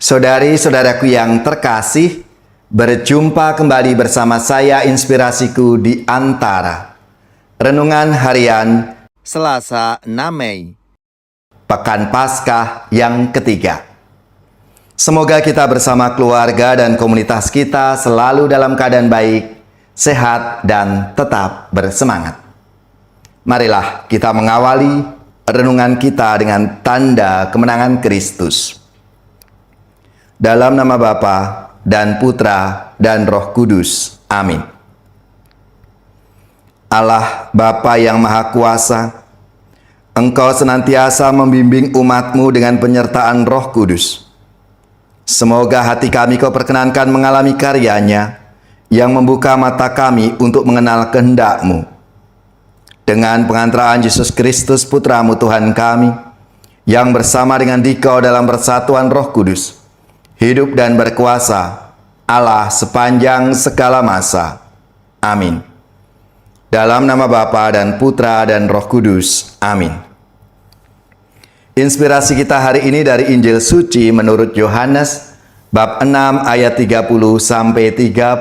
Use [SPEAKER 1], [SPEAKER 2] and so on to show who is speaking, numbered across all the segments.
[SPEAKER 1] Saudari-saudaraku yang terkasih, berjumpa kembali bersama saya Inspirasiku di Antara. Renungan harian Selasa 6 Mei, Pekan Paskah yang ketiga. Semoga kita bersama keluarga dan komunitas kita selalu dalam keadaan baik, sehat, dan tetap bersemangat. Marilah kita mengawali renungan kita dengan tanda kemenangan Kristus. Dalam nama Bapa dan Putra dan Roh Kudus. Amin. Allah Bapa yang Maha Kuasa, Engkau senantiasa membimbing umat-Mu dengan penyertaan Roh Kudus. Semoga hati kami Kau perkenankan mengalami karya-Nya yang membuka mata kami untuk mengenal kehendak-Mu. Dengan pengantaraan Yesus Kristus Putra-Mu Tuhan kami, yang bersama dengan Dikau dalam persatuan Roh Kudus, hidup dan berkuasa Allah sepanjang segala masa. Amin. Dalam nama Bapa dan Putra dan Roh Kudus. Amin. Inspirasi kita hari ini dari Injil Suci menurut Yohanes bab 6 ayat 30 sampai 35.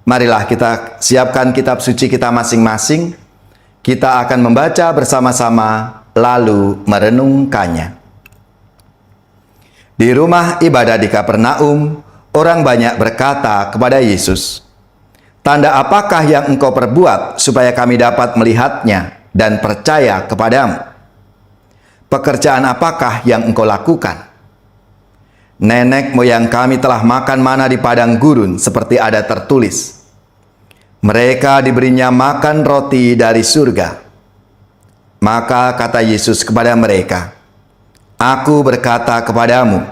[SPEAKER 1] Marilah kita siapkan kitab suci kita masing-masing. Kita akan membaca bersama-sama lalu merenungkannya. Di rumah ibadah di Kapernaum, orang banyak berkata kepada Yesus, "Tanda apakah yang Engkau perbuat supaya kami dapat melihatnya dan percaya kepadamu? Pekerjaan apakah yang Engkau lakukan? Nenek moyang kami telah makan mana di padang gurun seperti ada tertulis. Mereka diberinya makan roti dari surga." Maka kata Yesus kepada mereka, "Aku berkata kepadamu,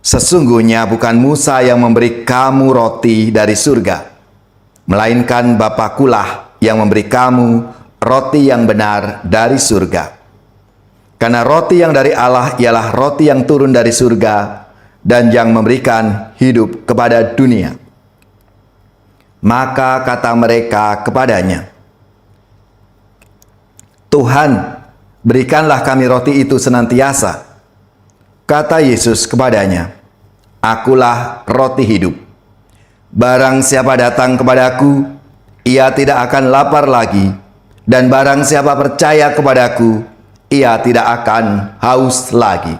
[SPEAKER 1] sesungguhnya bukan Musa yang memberi kamu roti dari surga, melainkan Bapakulah yang memberi kamu roti yang benar dari surga. Karena roti yang dari Allah ialah roti yang turun dari surga dan yang memberikan hidup kepada dunia." Maka kata mereka kepadanya, "Tuhan, berikanlah kami roti itu senantiasa." Kata Yesus kepadanya, "Akulah roti hidup. Barang siapa datang kepadaku, ia tidak akan lapar lagi, dan barang siapa percaya kepadaku, ia tidak akan haus lagi."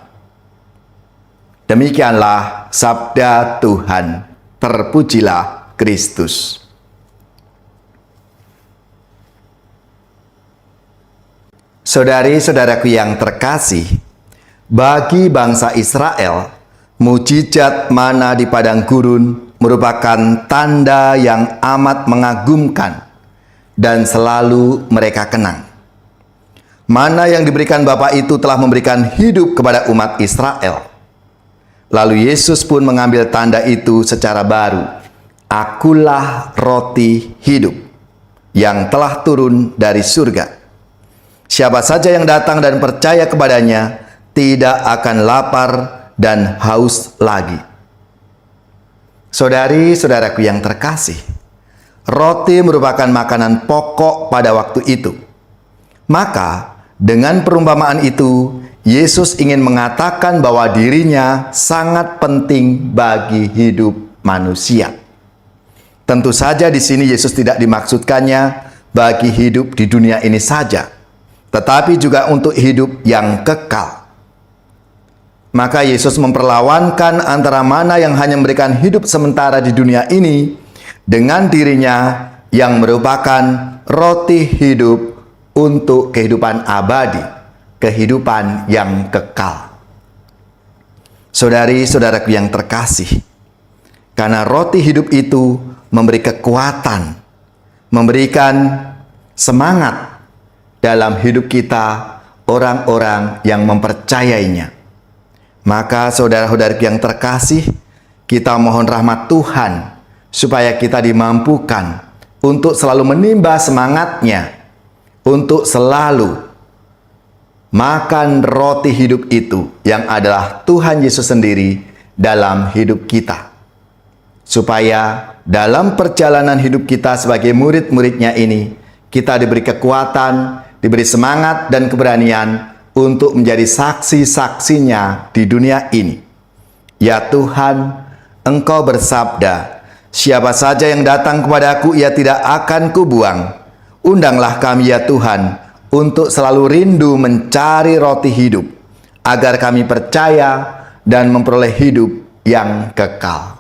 [SPEAKER 1] Demikianlah sabda Tuhan. Terpujilah Kristus. Saudari-saudaraku yang terkasih, bagi bangsa Israel, mukjizat mana di padang gurun merupakan tanda yang amat mengagumkan dan selalu mereka kenang. Mana yang diberikan Bapa itu telah memberikan hidup kepada umat Israel. Lalu Yesus pun mengambil tanda itu secara baru. Akulah roti hidup yang telah turun dari surga. Siapa saja yang datang dan percaya kepadanya tidak akan lapar dan haus lagi. Saudari-saudaraku yang terkasih, roti merupakan makanan pokok pada waktu itu. Maka, dengan perumpamaan itu, Yesus ingin mengatakan bahwa dirinya sangat penting bagi hidup manusia. Tentu saja di sini Yesus tidak dimaksudkannya bagi hidup di dunia ini saja, tetapi juga untuk hidup yang kekal. Maka Yesus memperlawankan antara mana yang hanya memberikan hidup sementara di dunia ini dengan dirinya yang merupakan roti hidup untuk kehidupan abadi, kehidupan yang kekal. Saudari-saudaraku yang terkasih, karena roti hidup itu memberi kekuatan, memberikan semangat dalam hidup kita orang-orang yang mempercayainya. Maka saudara-saudari yang terkasih, kita mohon rahmat Tuhan supaya kita dimampukan untuk selalu menimba semangatnya, untuk selalu makan roti hidup itu yang adalah Tuhan Yesus sendiri dalam hidup kita. Supaya dalam perjalanan hidup kita sebagai murid-muridnya ini, kita diberi kekuatan, diberi semangat dan keberanian untuk menjadi saksi-saksinya di dunia ini. Ya Tuhan, Engkau bersabda, siapa saja yang datang kepadaku ia tidak akan kubuang. Undanglah kami ya Tuhan, untuk selalu rindu mencari roti hidup, agar kami percaya dan memperoleh hidup yang kekal.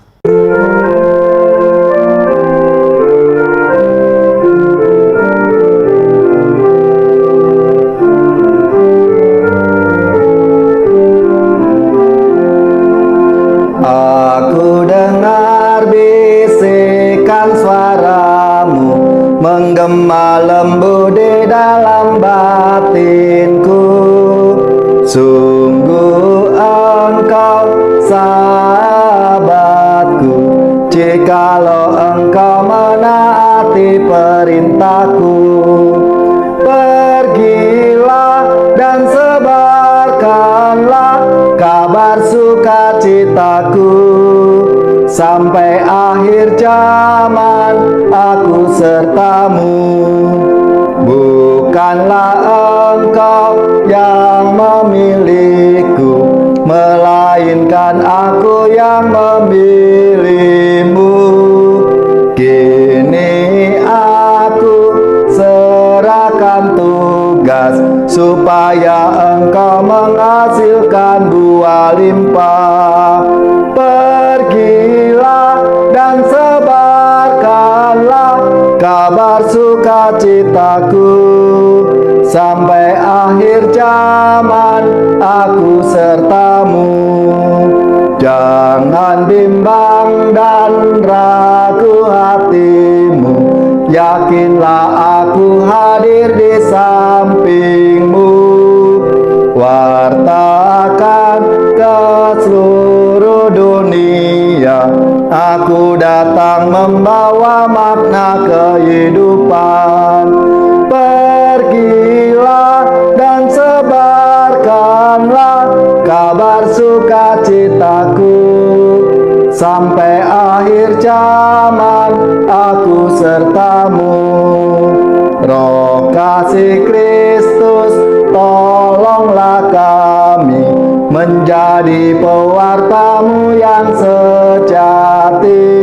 [SPEAKER 1] Aku dengar bisikan suaramu menggema lembu di dalam batinku. Sungguh Engkau sahabatku, jikalau Engkau menaati perintahku. Pergilah dan sebarkanlah kabar sukacitaku, sampai akhir zaman aku sertamu. Bukanlah Engkau yang memilihku, melainkan aku yang memilihmu. Kini aku serahkan tugas, supaya Engkau menghasilkan buah limpah. Pergilah dan sebarkanlah kabar sukacitaku, sampai akhir zaman aku sertamu. Jangan bimbang dan ragu hatimu, yakinlah aku hadir di sampingmu. Wartakan ke seluruh dunia, aku datang membawa makna kehidupan. Pergilah dan sebarkanlah kabar sukacitaku, sampai akhir zaman aku sertamu. Roh kasih Kristus, tolonglah kami menjadi pewartamu yang sejati,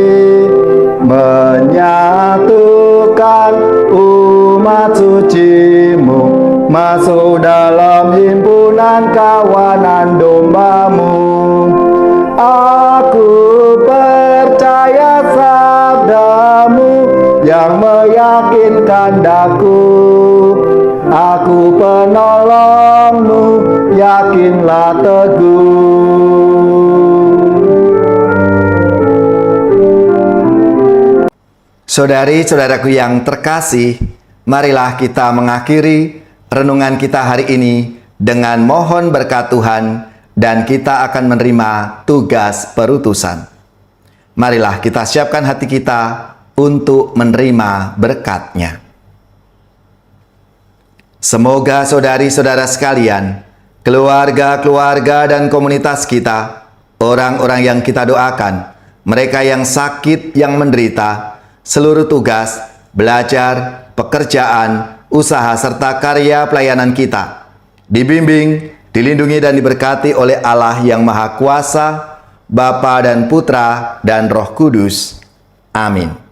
[SPEAKER 1] menyatukan umat sucimu masuk dalam himpunan kawanan dombamu. Aku percaya sabdamu yang meyakinkan daku, aku penolongmu, yakinlah teguh. Saudari-saudaraku yang terkasih, marilah kita mengakhiri renungan kita hari ini dengan mohon berkat Tuhan, dan kita akan menerima tugas perutusan. Marilah kita siapkan hati kita untuk menerima berkat-Nya. Semoga saudari-saudara sekalian, keluarga-keluarga dan komunitas kita, orang-orang yang kita doakan, mereka yang sakit, yang menderita, seluruh tugas, belajar, pekerjaan, usaha, serta karya pelayanan kita, dibimbing, dilindungi dan diberkati oleh Allah yang Maha Kuasa, Bapa dan Putra dan Roh Kudus. Amin.